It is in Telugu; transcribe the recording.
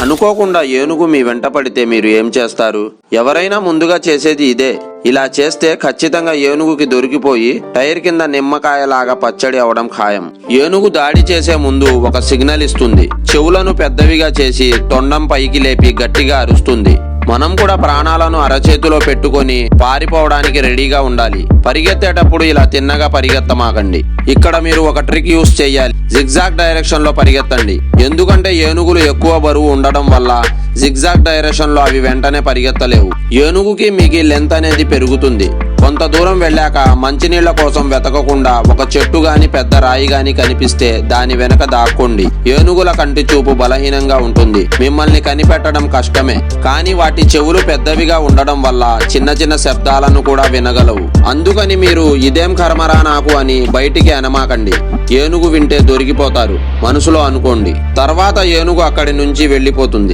అనుకోకుండా ఏనుగు మీ వెంట పడితే మీరు ఏం చేస్తారు? ఎవరైనా ముందుగా చేసేది ఇదే. ఇలా చేస్తే ఖచ్చితంగా ఏనుగుకి దొరికిపోయి టైర్ కింద నిమ్మకాయలాగా పచ్చడి అవడం ఖాయం. ఏనుగు దాడి చేసే ముందు ఒక సిగ్నల్ ఇస్తుంది. చెవులను పెద్దవిగా చేసి తొండం పైకి లేపి గట్టిగా అరుస్తుంది. మనం కూడా ప్రాణాలను అరచేతిలో పెట్టుకొని పారిపోవడానికి రెడీగా ఉండాలి. పరిగెత్తేటప్పుడు ఇలా తిన్నగా పరిగెత్తమాకండి. ఇక్కడ మీరు ఒక ట్రిక్ యూస్ చేయాలి. జిగ్జాగ్ డైరెక్షన్ లో పరిగెత్తండి. ఎందుకంటే ఏనుగులు ఎక్కువ బరువు ఉండడం వల్ల జిగ్జాగ్ డైరెక్షన్ లో అవి వెంటనే పరిగెత్తలేవు. ఏనుగుకి మీకు లెంత్ అనేది పెరుగుతుంది. కొంత దూరం వెళ్ళాక మంచినీళ్ల కోసం వెతకకుండా ఒక చెట్టు గాని పెద్ద రాయి గాని కనిపిస్తే దాని వెనక దాక్కోండి. ఏనుగుల కంటి చూపు బలహీనంగా ఉంటుంది. మిమ్మల్ని కనిపెట్టడం కష్టమే, కానీ వాటి చెవులు పెద్దవిగా ఉండడం వల్ల చిన్న చిన్న శబ్దాలను కూడా వినగలవు. అందుకని మీరు ఇదేం కర్మరా నాకు అని బయటికి అనమాకండి. ఏనుగు వింటే దొరికిపోతారు మనసులో అనుకోండి. తర్వాత ఏనుగు అక్కడి నుంచి వెళ్ళిపోతుంది.